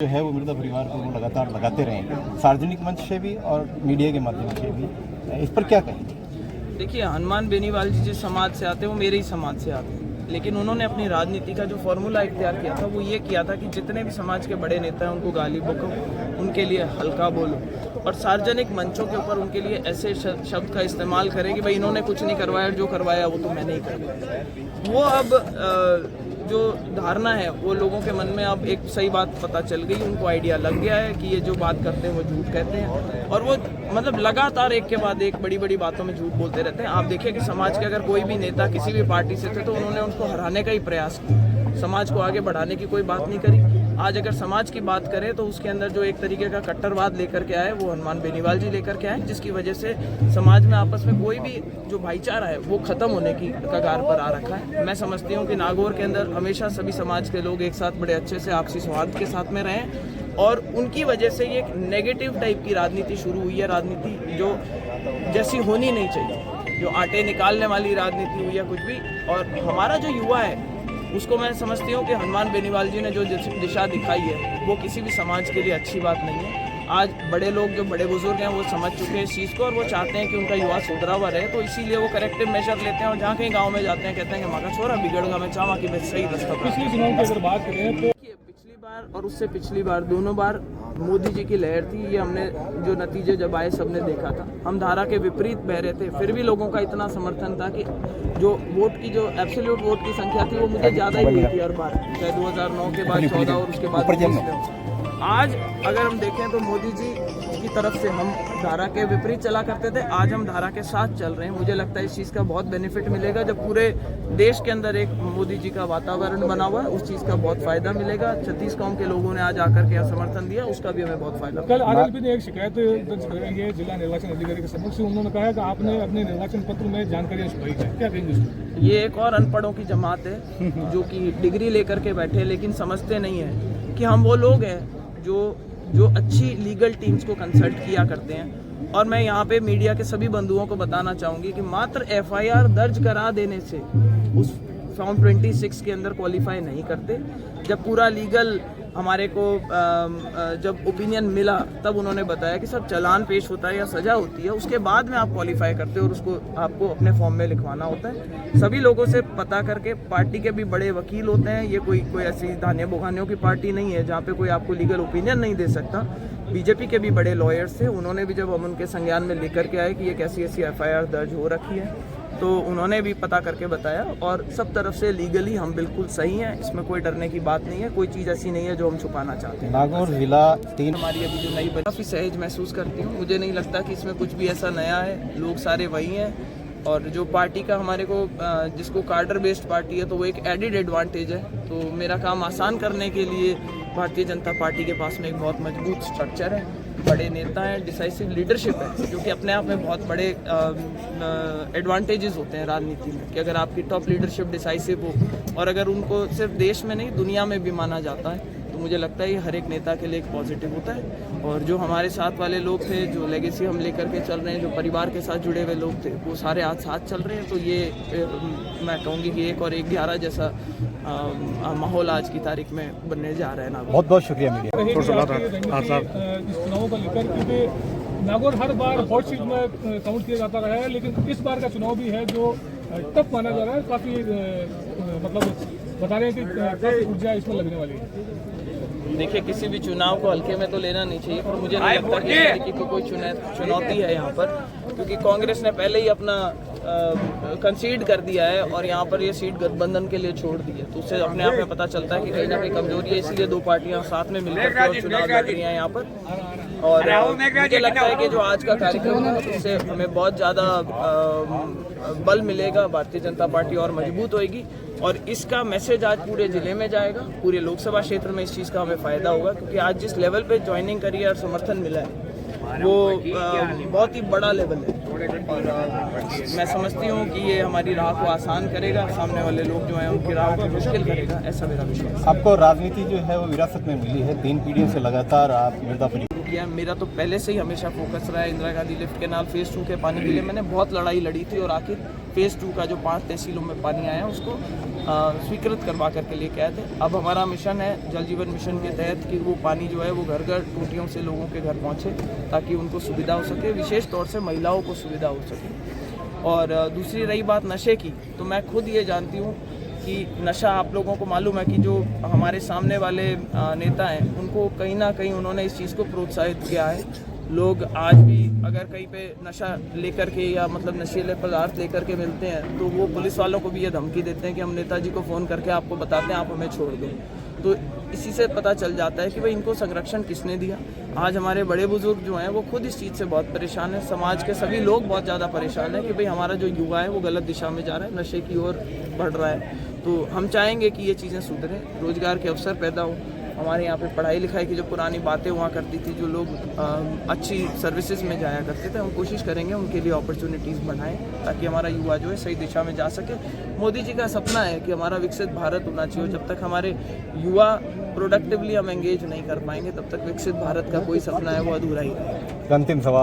जो है वो मृदा परिवार को वो लगातार लगाते रहे सार्वजनिक मंच से भी और मीडिया के माध्यम से भी, इस पर क्या कहेंगे? देखिए, हनुमान बेनीवाल जी जिस समाज से आते हैं वो मेरे ही समाज से आते हैं, लेकिन उन्होंने अपनी राजनीति का जो फॉर्मूला इख्तियार किया था वो ये किया था कि जितने भी समाज के बड़े नेता हैं उनको गाली बको, उनके लिए हल्का बोलो और सार्वजनिक मंचों के ऊपर उनके लिए ऐसे शब्द का इस्तेमाल करें कि भाई इन्होंने कुछ नहीं करवाया, जो करवाया वो तो मैंने ही करवाया। वो अब जो धारणा है वो लोगों के मन में अब एक सही बात पता चल गई, उनको आइडिया लग गया है कि ये जो बात करते हैं वो झूठ कहते हैं और वो मतलब लगातार एक के बाद एक बड़ी बड़ी बातों में झूठ बोलते रहते हैं। आप देखिए कि समाज के अगर कोई भी नेता किसी भी पार्टी से थे तो उन्होंने उनको हराने का ही प्रयास किया, समाज को आगे बढ़ाने की कोई बात नहीं करी। आज अगर समाज की बात करें तो उसके अंदर जो एक तरीके का कट्टरवाद लेकर के आए वो हनुमान बेनीवाल जी लेकर के आए, जिसकी वजह से समाज में आपस में कोई भी जो भाईचारा है वो खत्म होने की कगार पर आ रखा है। मैं समझती हूँ कि नागौर के अंदर हमेशा सभी समाज के लोग एक साथ बड़े अच्छे से आपसी सौहार्द के साथ में रहें और उनकी वजह से ये एक नेगेटिव टाइप की राजनीति शुरू हुई है, राजनीति जो जैसी होनी नहीं चाहिए, जो आटे निकालने वाली राजनीति हुई है कुछ भी। और हमारा जो युवा है उसको मैं समझती हूँ कि हनुमान बेनीवाल जी ने जो दिशा दिखाई है वो किसी भी समाज के लिए अच्छी बात नहीं है। आज बड़े लोग जो बड़े बुजुर्ग हैं वो समझ चुके हैं इस चीज़ को और वो चाहते हैं कि उनका युवा सुधरा हुआ रहे, तो इसीलिए वो करेक्टिव मेजर लेते हैं और जहाँ कहीं गाँव में जाते हैं कहते हैं कि माँ का छोरा बिगड़गा मैं चाहवा कि मैं सही रास्ता। पिछले चुनाव की अगर बात करें तो पिछली बार और उससे पिछली बार दोनों बार मोदी जी की लहर थी, ये हमने जो नतीजे जब आए सबने देखा था। हम धारा के विपरीत बह रहे थे, फिर भी लोगों का इतना समर्थन था कि जो वोट की जो एब्सोल्यूट वोट की संख्या थी वो मुझे ज़्यादा ही मिली थी हर बार, चाहे 2009 के बाद 14 और उसके बाद। आज अगर हम देखें तो मोदी जी की तरफ से हम धारा के विपरीत चला करते थे, आज हम धारा के साथ चल रहे हैं। मुझे लगता है इस चीज़ का बहुत बेनिफिट मिलेगा जब पूरे देश के अंदर एक मोदी जी का वातावरण बना हुआ है, उस चीज़ का बहुत फायदा मिलेगा। 36 कौम के लोगों ने आज आकर के समर्थन दिया, उसका भी हमें बहुत फायदा। कल आरएलपी ने एक शिकायत दर्ज कराई है जिला निर्वाचन अधिकारी के समक्ष, उन्होंने कहा कि आपने अपने निर्वाचन पत्र में जानकारियां छुपाई है, क्या कहेंगे? ये एक और अनपढ़ों की जमात है जो कि डिग्री लेकर के बैठे लेकिन समझते नहीं है कि हम वो लोग हैं जो अच्छी लीगल टीम्स को कंसल्ट किया करते हैं। और मैं यहाँ पे मीडिया के सभी बंधुओं को बताना चाहूँगी कि मात्र एफआईआर दर्ज करा देने से उस फॉर्म 26 के अंदर क्वालिफाई नहीं करते। जब पूरा लीगल हमारे को जब ओपिनियन मिला तब उन्होंने बताया कि सब चालान पेश होता है या सज़ा होती है, उसके बाद में आप क्वालिफाई करते हो और उसको आपको अपने फॉर्म में लिखवाना होता है। सभी लोगों से पता करके, पार्टी के भी बड़े वकील होते हैं, ये कोई ऐसी धाने बुखानियों की पार्टी नहीं है जहाँ पे कोई आपको लीगल ओपिनियन नहीं दे सकता। बीजेपी के भी बड़े लॉयर्स थे, उन्होंने भी जब हम उनके संज्ञान में लेकर के आए कि ये कैसी ऐसी एफआईआर दर्ज हो रखी है तो उन्होंने भी पता करके बताया और सब तरफ से लीगली हम बिल्कुल सही हैं, इसमें कोई डरने की बात नहीं है, कोई चीज़ ऐसी नहीं है जो हम छुपाना चाहते हैं। नागौर जिला 3 हमारी अभी जो नई काफ़ी सहज महसूस करती हूँ, मुझे नहीं लगता कि इसमें कुछ भी ऐसा नया है, लोग सारे वही हैं और जो पार्टी का हमारे को जिसको कार्डर बेस्ड पार्टी है तो वो एक एडिड एडवांटेज है। तो मेरा काम आसान करने के लिए भारतीय जनता पार्टी के पास में एक बहुत मजबूत स्ट्रक्चर है, बड़े नेता हैं, डिसाइसिव लीडरशिप है, जो कि अपने आप में बहुत बड़े एडवांटेजेस होते हैं राजनीति में कि अगर आपकी टॉप लीडरशिप डिसाइसिव हो और अगर उनको सिर्फ देश में नहीं दुनिया में भी माना जाता है तो मुझे लगता है ये हर एक नेता के लिए एक पॉजिटिव होता है। और जो हमारे साथ वाले लोग थे, जो लेगेसी हम लेकर के चल रहे हैं, जो परिवार के साथ जुड़े हुए लोग थे, वो सारे आज साथ चल रहे हैं। तो ये मैं कहूँगी कि 1 और 1 11 जैसा माहौल आज की तारीख में बनने जा रहा है। नागौर बहुत बहुत शुक्रिया मीडिया। इस चुनावों को लेकर क्योंकि नागौर हर बार हॉट सीट में काउंट किया जाता रहा है, लेकिन इस बार का चुनाव भी है जो टफ माना जा रहा है, काफ़ी मतलब बता रहे हैं कि काफ़ी ऊर्जा इसमें लगने वाली है। देखिए, किसी भी चुनाव को हल्के में तो लेना नहीं चाहिए, पर मुझे नहीं लगता कि इस तरीके की कोई चुनौती है यहाँ पर, क्योंकि कांग्रेस ने पहले ही अपना कंसीड कर दिया है और यहाँ पर ये सीट गठबंधन के लिए छोड़ दी है। तो उससे अपने आप में पता चलता है कि कहीं ना कहीं कमजोरी है, इसलिए 2 पार्टियां साथ में मिलकर और चुनाव लड़ रही हैं यहाँ पर। और मुझे लगता है कि जो आज का कार्यक्रम है उससे हमें बहुत ज़्यादा बल मिलेगा, भारतीय जनता पार्टी और मजबूत होएगी और इसका मैसेज आज पूरे ज़िले में जाएगा, पूरे लोकसभा क्षेत्र में इस चीज़ का हमें फ़ायदा होगा, क्योंकि आज जिस लेवल पे ज्वाइनिंग करी है और समर्थन मिला है वो बहुत ही बड़ा लेवल है और मैं समझती हूँ कि ये हमारी राह को आसान करेगा, सामने वाले लोग जो हैं उनकी राह को मुश्किल करेगा, ऐसा मेरा विश्वास है। आपको राजनीति जो है वो विरासत में मिली है, 3 पीढ़ियों से लगातार आप मृदा परिवार किया। मेरा तो पहले से ही हमेशा फोकस रहा है Indira Gandhi lift canal phase 2 के पानी के लिए। मैंने बहुत लड़ाई लड़ी थी और आखिर फेज़ 2 का जो 5 तहसीलों में पानी आया उसको स्वीकृत करवा करके लेके आए थे। अब हमारा मिशन है जल जीवन मिशन के तहत कि वो पानी जो है वो घर घर टूटियों से लोगों के घर पहुँचे ताकि उनको सुविधा हो सके, विशेष तौर से महिलाओं को सुविधा हो सके। और दूसरी रही बात नशे की, तो मैं खुद ये जानती हूँ कि नशा, आप लोगों को मालूम है कि जो हमारे सामने वाले नेता हैं उनको कहीं ना कहीं उन्होंने इस चीज़ को प्रोत्साहित किया है। लोग आज भी अगर कहीं पे नशा लेकर के या मतलब नशीले पदार्थ लेकर के मिलते हैं तो वो पुलिस वालों को भी ये धमकी देते हैं कि हम नेताजी को फ़ोन करके आपको बताते हैं, आप हमें छोड़ दो। तो इसी से पता चल जाता है कि भाई इनको संरक्षण किसने दिया। आज हमारे बड़े बुजुर्ग जो हैं वो खुद इस चीज़ से बहुत परेशान है, समाज के सभी लोग बहुत ज़्यादा परेशान हैं कि भाई हमारा जो युवा है वो गलत दिशा में जा रहा है, नशे की ओर बढ़ रहा है। तो हम चाहेंगे कि ये चीज़ें सुधरें, रोज़गार के अवसर पैदा हों। हमारे यहाँ पे पढ़ाई लिखाई की जो पुरानी बातें हुआ करती थी, जो लोग अच्छी सर्विसेज में जाया करते थे, हम कोशिश करेंगे उनके लिए अपॉर्चुनिटीज़ बनाएं ताकि हमारा युवा जो है सही दिशा में जा सके। मोदी जी का सपना है कि हमारा विकसित भारत होना चाहिए। जब तक हमारे युवा प्रोडक्टिवली हम एंगेज नहीं कर पाएंगे तब तक विकसित भारत का कोई सपना है वो अधूरा ही रहेगा। अंतिम सवाल।